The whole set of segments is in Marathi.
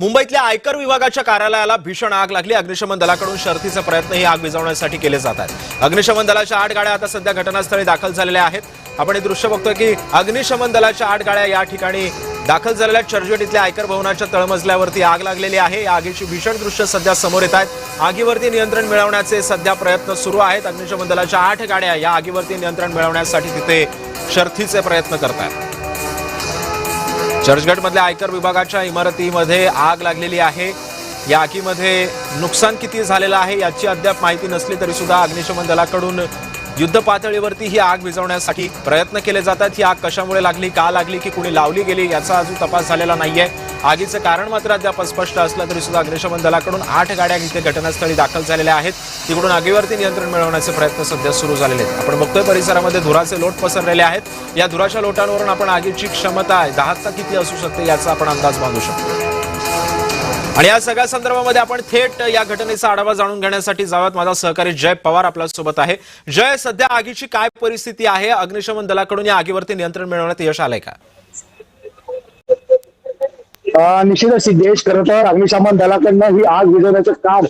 मुंबईतल्या आयकर विभागाच्या कार्यालयाला भीषण आग लागली। अग्निशमन दलाकडून शर्थीचे प्रयत्न ही आग विझवण्यासाठी केले जात आहेत। अग्निशमन दलाच्या 8 गाड्या आता सध्या घटनास्थळी दाखल झालेल्या आहेत। आपण हे दृश्य बघतोय की अग्निशमन दलाच्या 8 गाड्या या ठिकाणी दाखल झालेल्या चर्चगेट इथल्या आयकर भवनाच्या तळमजल्यावरती आग लागलेली आहे। या आगीची भीषण दृश्य सध्या समोर येत आहेत। आगीवरती नियंत्रण मिळवण्याचे सध्या प्रयत्न सुरू आहेत। अग्निशमन दलाच्या 8 गाड्या या आगीवरती नियंत्रण मिळवण्यासाठी तिथे शर्थीचे प्रयत्न करत आहेत। चर्चगेटमधल्या आयकर विभागाच्या इमारतीमध्ये आग लागलेली आहे। या आगीमध्ये नुकसान किती झालेलं आहे याची अद्याप माहिती नसली तरी सुद्धा अग्निशमन दलाकडून युद्ध पातळीवरती ही आग विझवण्यासाठी प्रयत्न केले जातात। ही आग कशामुळे लागली, का लागली, की कुणी लावली गेली याचा अजून तपास झालेला नाहीये। आगीचं कारण मात्र अद्याप अस्पष्ट असलं तरी सुद्धा अग्निशमन दलाकडून 8 गाड्या इथे घटनास्थळी दाखल झालेल्या आहेत। तिकडून आगीवरती नियंत्रण मिळवण्याचे प्रयत्न सध्या सुरू झालेले आहेत। आपण बघतोय परिसरामध्ये धुराचे लोट पसरलेले आहेत। या धुराच्या लोटांवरून आपण आगीची क्षमता 10 किती असू शकते याचा आपण अंदाज बांधू शकतो। आणि या सगळ्या संदर्भामध्ये आपण थेट या घटनेचा आढावा जाणून घेण्यासाठी जाऊयात। माझा सहकारी जय पवार आपल्या सोबत आहे। जय, सध्या आगीची काय परिस्थिती आहे? अग्निशमन दलाकडून या आगीवरती नियंत्रण मिळवण्यात यश आलंय का? निश्चितच सिद्धेश, खरं तर अग्निशमन दलाकडनं ही आग विझवण्याचं काम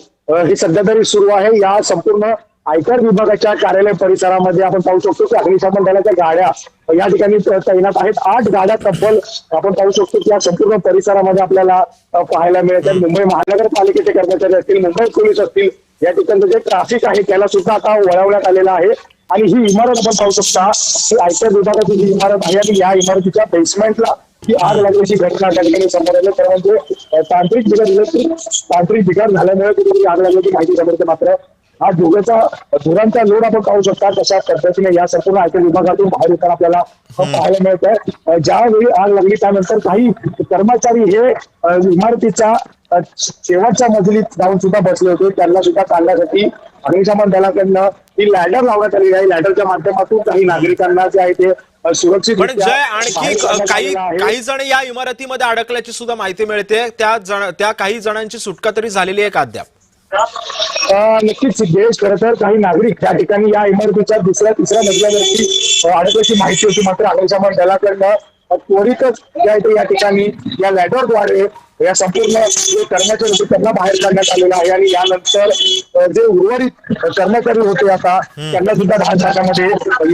हे सध्या तरी सुरू आहे। या संपूर्ण आयकर विभागाच्या कार्यालय परिसरामध्ये आपण पाहू शकतो की अग्निशमन दलाच्या गाड्या या ठिकाणी तैनात आहेत। 8 गाड्या तब्बल आपण पाहू शकतो की या संपूर्ण परिसरामध्ये आपल्याला पाहायला मिळत आहे। मुंबई महानगरपालिकेचे कर्मचारी असतील, मुंबई पोलीस असतील, या ठिकाणचं जे ट्रॅफिक आहे त्याला सुद्धा आता वळवण्यात आलेलं आहे। आणि ही इमारत आपण पाहू शकता की आयकर विभागाची जी इमारत आहे आणि या इमारतीच्या बेसमेंटला ही आग लागल्याची घटना त्या ठिकाणी समोर आली। तर म्हणजे तांत्रिक बिघाड झाल्यामुळे कुठेतरी आग लागल्याची माहिती समोर येते। मात्र हा धुरांचा लोड आपण पाहू शकता कशा पद्धतीने या संपूर्ण आयकर विभागातून बाहेर येताना आपल्याला पाहायला मिळत आहे। ज्यावेळी आग लागली त्यानंतर काही कर्मचारी हे इमारतीच्या शेवटच्या मजलीत जाऊन सुद्धा बसले होते। त्यांना सुद्धा काढण्यासाठी अग्निशमन दलाकडनं ही लॅडर लावण्यात आलेली आहे। लॅडरच्या माध्यमातून काही नागरिकांना जे आहे ते सुरक्षित पण जय, आणखी काही जण या इमारतीमध्ये अडकल्याची सुद्धा माहिती मिळते। त्या काही जणांची सुटका तरी झालेली आहे का अद्याप? नक्कीच सिद्धेश, खरं तर काही नागरिक त्या ठिकाणी या इमारतीच्या तिसऱ्या मजल्यावरती अडकल्याची माहिती होती। मात्र अग्निशमन दलाकडनं त्वरितच या ठिकाणी या लॅडरद्वारे या संपूर्ण जे कर्मचारी होते त्यांना बाहेर काढण्यात आलेलं आहे। आणि यानंतर जे उर्वरित कर्मचारी होते आता त्यांना सुद्धा बाहेर काढण्यामध्ये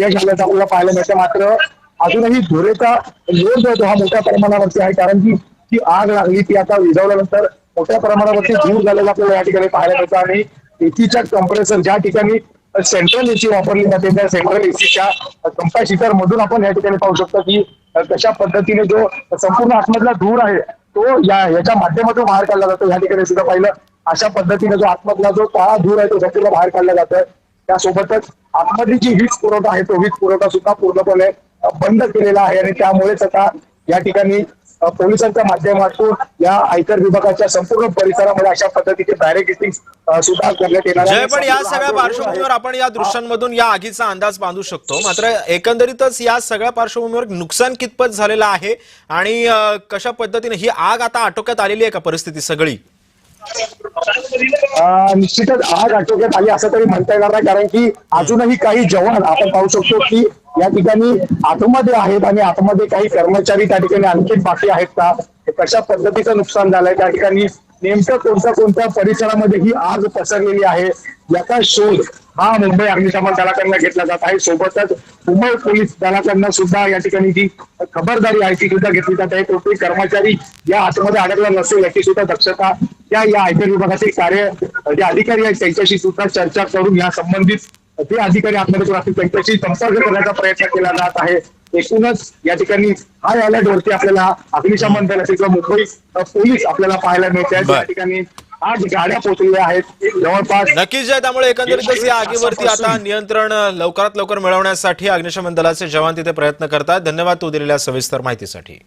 यश आल्याचं आपल्याला पाहायला मिळतं। मात्र अजूनही धुरेचा लोड जो हा मोठ्या प्रमाणावरती आहे, कारण की ती आग लागली ती आता विझवल्यानंतर मोठ्या प्रमाणावरती धूर झालेला आपल्याला या ठिकाणी पाहायला मिळतं। आणि एसीच्या कंप्रेसर ज्या ठिकाणी सेंट्रल एसी वापरली जाते त्या सेंट्रल एसीच्या कंपॅसिटर मधून आपण या ठिकाणी पाहू शकतो की कशा पद्धतीने जो संपूर्ण आतमधला धूर आहे तो याच्या माध्यमातून बाहेर काढला जातो। या ठिकाणी सुद्धा पाहिलं अशा पद्धतीने जो आतमधला जो काळा धूर आहे तो संपूर्ण बाहेर काढला जातोय। त्यासोबतच आतमधली जी वीज पुरवठा आहे तो वीज पुरवठा सुद्धा पूर्णपणे बंद केलेला आहे। आणि त्यामुळेच आता या ठिकाणी पोलिसांच्या माध्यमातून या आयकर विभागाच्या संपूर्ण परिसरामध्ये अशा पद्धतीचे बॅरिकेडिंग सुद्धा करण्यात येणार आहे। पण या सगळ्या पार्श्वभूमीवर आपण या दृश्यांमधून या आगीचा अंदाज बांधू शकतो। मात्र एकंदरीतच या सगळ्या पार्श्वभूमीवर नुकसान कितपत झालेलं आहे आणि कशा पद्धतीने ही आग आता आटोक्यात आलेली आहे का परिस्थिती सगळी? निश्चितच आग आटोक्यात आली असं तरी म्हणता येणार नाही, कारण की अजूनही काही जवान आपण पाहू शकतो की या ठिकाणी आतमध्ये आहेत आणि आतमध्ये काही कर्मचारी त्या ठिकाणी आणखी बाकी आहेत का, कशा पद्धतीचं नुकसान झालंय, त्या ठिकाणी नेमकं कोणत्या परिसरामध्ये ही आग पसरलेली आहे याचा शोध हा मुंबई अग्निशमन दलाकडनं घेतला जात आहे। सोबतच मुंबई पोलीस दलाकडनं सुद्धा या ठिकाणी जी खबरदारी आहे ती सुद्धा घेतली जात आहे। कोणतेही कर्मचारी या आतमध्ये अडकला नसेल याची सुद्धा दक्षता या आयकर विभागाचे जे अधिकारी आहेत त्यांच्याशी सुद्धा चर्चा करून या संबंधित जे अधिकारी आतमध्ये असतील त्यांच्याशी संपर्क करण्याचा प्रयत्न केला जात आहे। एकूणच या ठिकाणी हा अलर्टवरती आपल्याला अग्निशमन दल असेल किंवा मुंबई पोलीस आपल्याला पाहायला मिळते आहे। त्या ठिकाणी 8 गाड्या पोहोचलेल्या आहेत जवळपास। नक्कीच आहे, त्यामुळे एकंदरीतच या आगीवरती आता नियंत्रण लवकरात लवकर मिळवण्यासाठी अग्निशमन दलाचे जवान तिथे प्रयत्न करतात। धन्यवाद तू दिलेल्या सविस्तर माहितीसाठी।